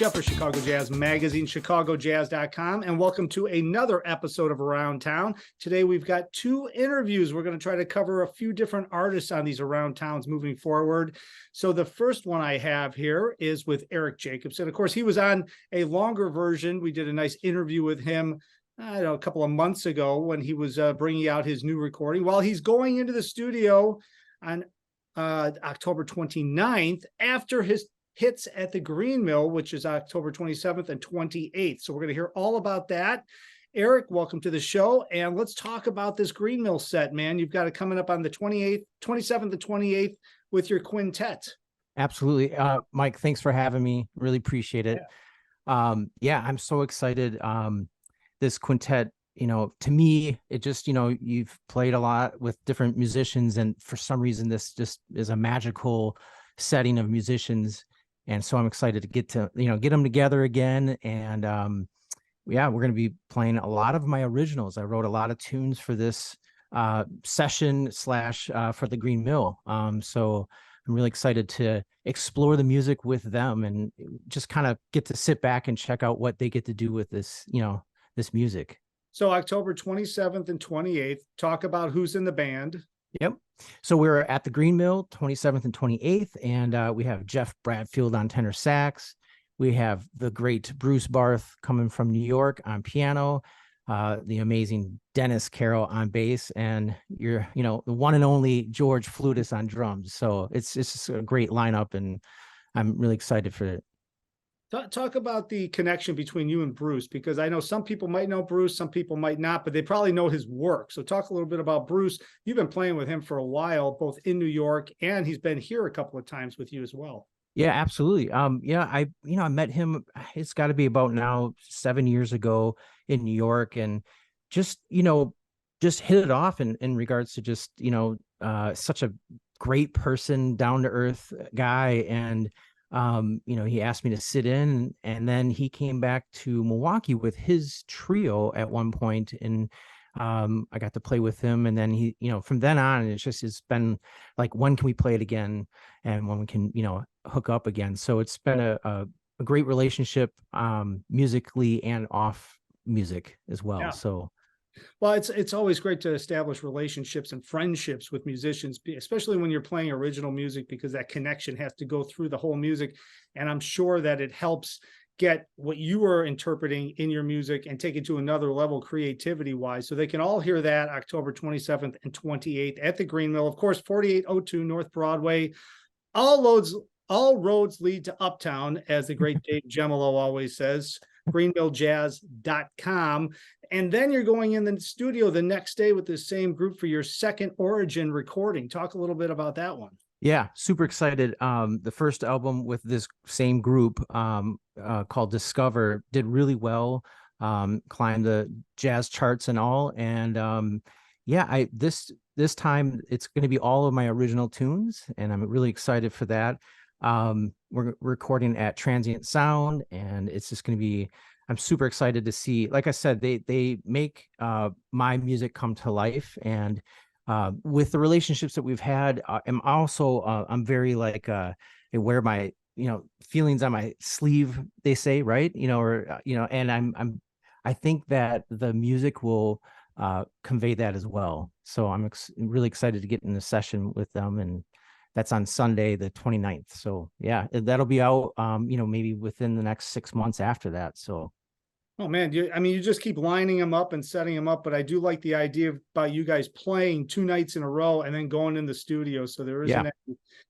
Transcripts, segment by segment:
Jeff for Chicago Jazz Magazine, ChicagoJazz.com, and welcome to another episode of Around Town. Today we've got two interviews. We're going to try to cover a few different artists on these Around Towns moving forward. So the first one I have here is with Eric Jacobson. Of course, he was on a longer version. We did a nice interview with him a couple of months ago when he was bringing out his new recording. While he's going into the studio on October 29th after his hits at the Green Mill, which is October 27th and 28th. So we're going to hear all about that. Eric, welcome to the show. And let's talk about this Green Mill set, man. You've got it coming up on the 27th and 28th with your quintet. Absolutely. Mike, thanks for having me. Really appreciate it. Yeah, I'm so excited. This quintet, to me, it just, you've played a lot with different musicians, and for some reason, this just is a magical setting of musicians. And so I'm excited to get them together again. And we're going to be playing a lot of my originals. I wrote a lot of tunes for this session / for the Green Mill. So I'm really excited to explore the music with them and just kind of get to sit back and check out what they get to do with this, this music. So October 27th and 28th, talk about who's in the band. Yep. So we're at the Green Mill, 27th and 28th, and we have Jeff Bradfield on tenor sax. We have the great Bruce Barth coming from New York on piano, the amazing Dennis Carroll on bass, and the one and only George Flutis on drums. So it's just a great lineup, and I'm really excited for it. Talk about the connection between you and Bruce, because I know some people might know Bruce, some people might not, but they probably know his work. So talk a little bit about Bruce. You've been playing with him for a while, both in New York, and he's been here a couple of times with you as well. Yeah, absolutely. I met him, it's got to be about now 7 years ago in New York, and just hit it off in regards to just, such a great person, down to earth guy. And he asked me to sit in, and then he came back to Milwaukee with his trio at one point, and I got to play with him. And then he, from then on, it's been like, when can we play it again, and when we can, hook up again. So it's been a great relationship, musically and off music as well. Yeah. So. Well, it's always great to establish relationships and friendships with musicians, especially when you're playing original music, because that connection has to go through the whole music. And I'm sure that it helps get what you are interpreting in your music and take it to another level creativity wise. So they can all hear that October 27th and 28th at the Green Mill, of course, 4802 North Broadway. All roads lead to Uptown, as the great Dave Gemolo always says. greenmilljazz.com. And then you're going in the studio the next day with the same group for your second Origin recording. Talk a little bit about that one. Yeah, super excited. The first album with this same group called Discover did really well, climbed the jazz charts and all. And this time it's going to be all of my original tunes, and I'm really excited for that. We're recording at Transient Sound, and it's just going to be, I'm super excited to see, like I said, they make my music come to life. And with the relationships that we've had, I'm very I wear my, feelings on my sleeve, they say, right. And I think that the music will convey that as well. So I'm really excited to get in the session with them, and that's on Sunday, the 29th. So yeah, that'll be out, maybe within the next 6 months after that. So. Oh man, you just keep lining them up and setting them up, but I do like the idea about you guys playing 2 nights in a row and then going in the studio. So there isn't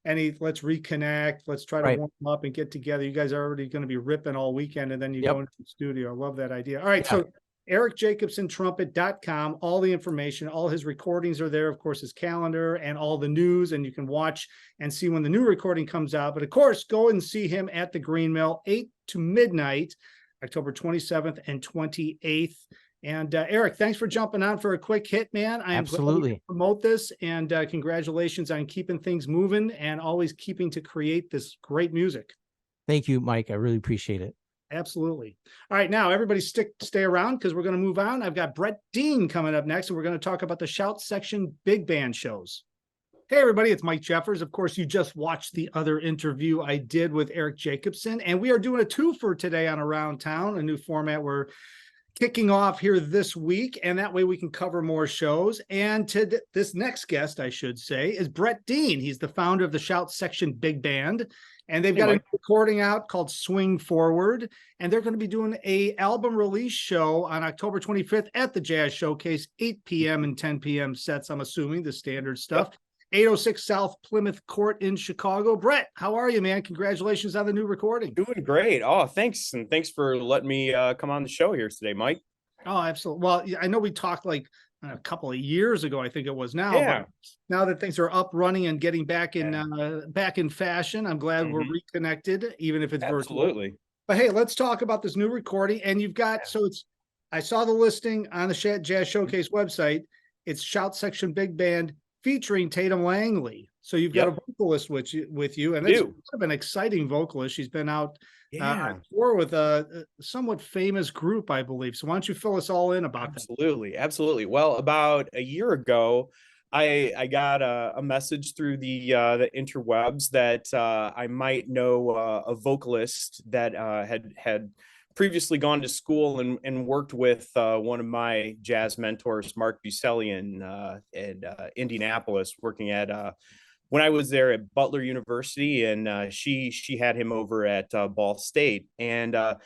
any let's reconnect, let's try to warm up and get together. You guys are already going to be ripping all weekend, and then you go into the studio. I love that idea. All right, so ericjacobsontrumpet.com, all the information, all his recordings are there, of course, his calendar and all the news, and you can watch and see when the new recording comes out. But of course, go and see him at the Green Mill, 8 to midnight, October 27th and 28th. And Eric, thanks for jumping on for a quick hit, man. I am absolutely glad to promote this, and congratulations on keeping things moving and always keeping to create this great music. Thank you, Mike. I really appreciate it. Absolutely. All right, now everybody stay around, because we're going to move on. I've got Brett Dean coming up next, and we're going to talk about the Shout Section big band shows. Hey, everybody, it's Mike Jeffers. Of course, you just watched the other interview I did with Eric Jacobson, and we are doing a twofer today on Around Town, a new format we're kicking off here this week, and that way we can cover more shows. And this next guest, I should say, is Brett Dean. He's the founder of the Shout Section Big Band, and they've got a recording out called Swing Forward, and they're going to be doing a album release show on October 25th at the Jazz Showcase, 8 p.m. and 10 p.m. sets, I'm assuming, the standard stuff. Yep. 806 South Plymouth Court in Chicago. Brett, how are you, man? Congratulations on the new recording. Doing great. Oh, thanks. And thanks for letting me come on the show here today, Mike. Oh, absolutely. Well, I know we talked like a couple of years ago, I think it was now. Yeah. But now that things are up, running, and getting back in fashion, I'm glad we're reconnected, even if it's absolutely virtual. But hey, let's talk about this new recording. And you've got, I saw the listing on the Jazz Showcase website. It's Shout Section Big Band featuring Tatum Langley. So you've got a vocalist with you, and it's kind of an exciting vocalist. She's been out on tour with a somewhat famous group, I believe. So why don't you fill us all in about that? Absolutely. Well, about a year ago, I got a message through the interwebs that I might know a vocalist that had previously gone to school and worked with one of my jazz mentors, Mark Buselian, in Indianapolis, working at when I was there at Butler University, and she had him over at Ball State. And I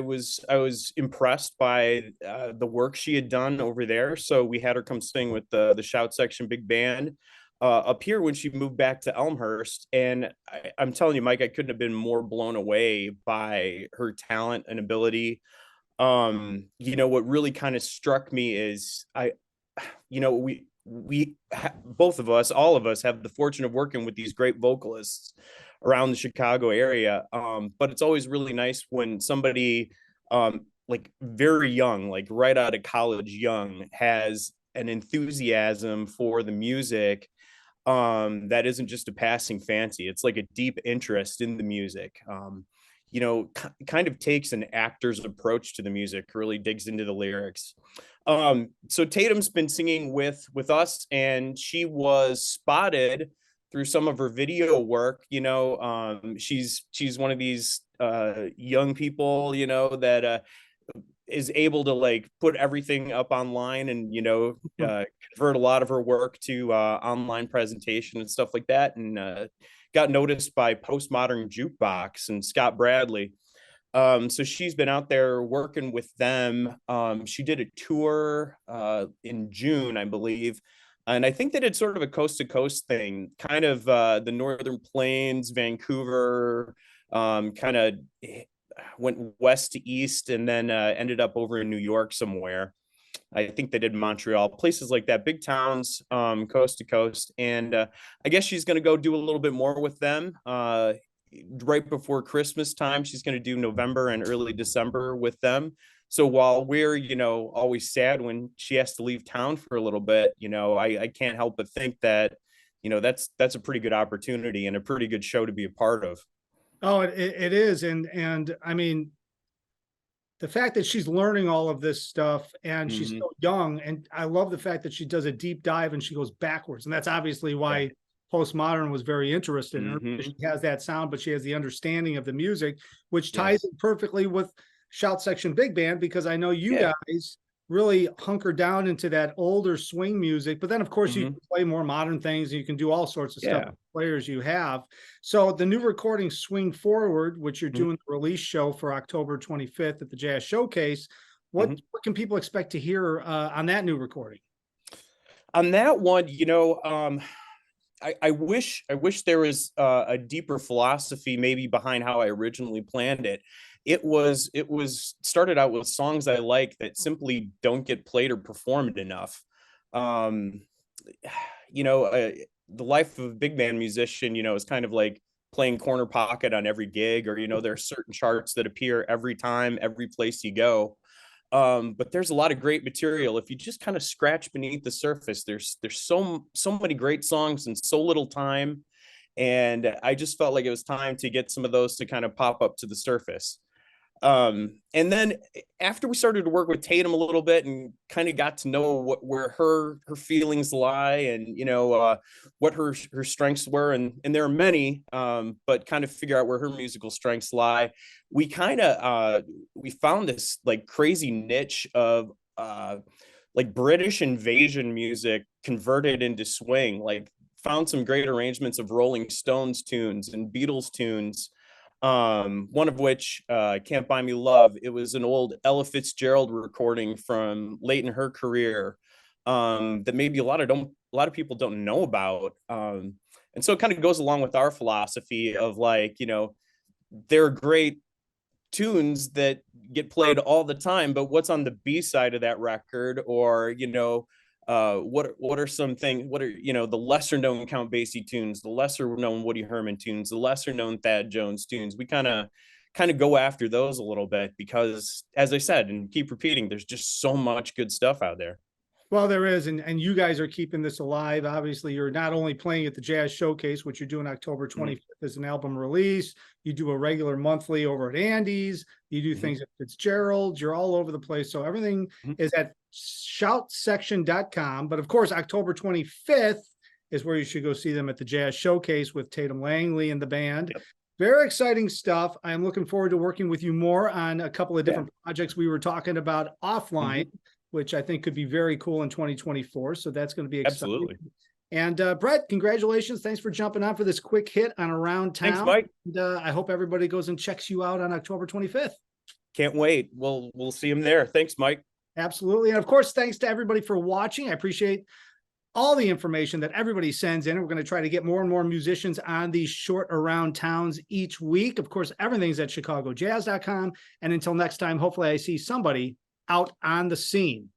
was impressed by the work she had done over there. So we had her come sing with the Shout Section Big Band up here when she moved back to Elmhurst. And I'm telling you, Mike, I couldn't have been more blown away by her talent and ability. What really kind of struck me is both of us, all of us, have the fortune of working with these great vocalists around the Chicago area. But it's always really nice when somebody like very young, like right out of college young, has an enthusiasm for the music that isn't just a passing fancy. It's like a deep interest in the music. Kind of takes an actor's approach to the music, really digs into the lyrics. So Tatum's been singing with us, and she was spotted through some of her video work. She's one of these young people, that is able to like put everything up online and convert a lot of her work to online presentation and stuff like that, and got noticed by Postmodern Jukebox and Scott Bradley. So she's been out there working with them. She did a tour in June, I believe, and I think they did sort of a coast to coast thing, kind of the Northern Plains, Vancouver, kind of went west to east, and then ended up over in New York somewhere. I think they did Montreal, places like that, big towns, coast to coast. And I guess she's going to go do a little bit more with them right before Christmas time. She's going to do November and early December with them. So while we're, always sad when she has to leave town for a little bit, I can't help but think that, that's a pretty good opportunity and a pretty good show to be a part of. Oh, it is. And I mean, the fact that she's learning all of this stuff and she's so young, and I love the fact that she does a deep dive and she goes backwards. And that's obviously why Postmodern was very interested in her. She has that sound, but she has the understanding of the music, which ties in perfectly with Shout Section Big Band, because I know you guys really hunker down into that older swing music, but then of course you can play more modern things and you can do all sorts of stuff with the players you have. So the new recording Swing Forward, which you're doing the release show for October 25th at the Jazz Showcase, what can people expect to hear on that new recording? On that one, I wish there was a deeper philosophy maybe behind how I originally planned it. It was started out with songs I like that simply don't get played or performed enough. The life of a big band musician, is kind of like playing corner pocket on every gig, or, there are certain charts that appear every time, every place you go. But there's a lot of great material. If you just kind of scratch beneath the surface, there's so many great songs in so little time. And I just felt like it was time to get some of those to kind of pop up to the surface. And then after we started to work with Tatum a little bit and kind of got to know where her feelings lie, and what her strengths were, and there are many, but kind of figure out where her musical strengths lie, we kind of we found this like crazy niche of like British invasion music converted into swing. Like, found some great arrangements of Rolling Stones tunes and Beatles tunes, one of which, Can't Buy Me Love. It was an old Ella Fitzgerald recording from late in her career, that maybe a lot of people don't know about, and so it kind of goes along with our philosophy of, like, there are great tunes that get played all the time, but what's on the B side of that record? Or what are some things, what are the lesser known Count Basie tunes, the lesser known Woody Herman tunes, the lesser known Thad Jones tunes? We kind of go after those a little bit, because, as I said and keep repeating, there's just so much good stuff out there. Well, there is, and you guys are keeping this alive. Obviously, you're not only playing at the Jazz Showcase, which you're doing October 25th as an album release. You do a regular monthly over at Andy's. You do things at Fitzgerald's. You're all over the place. So everything is at shoutsection.com. But of course, October 25th is where you should go see them at the Jazz Showcase with Tatum Langley and the band. Yep. Very exciting stuff. I'm looking forward to working with you more on a couple of different projects we were talking about offline, which I think could be very cool in 2024. So that's going to be exciting. Absolutely. And Brett, congratulations. Thanks for jumping on for this quick hit on Around Town. Thanks, Mike. And, I hope everybody goes and checks you out on October 25th. Can't wait. We'll see him there. Thanks, Mike. Absolutely. And of course, thanks to everybody for watching. I appreciate all the information that everybody sends in. We're going to try to get more and more musicians on these short Around Towns each week. Of course, everything's at chicagojazz.com. And until next time, hopefully I see somebody out on the scene.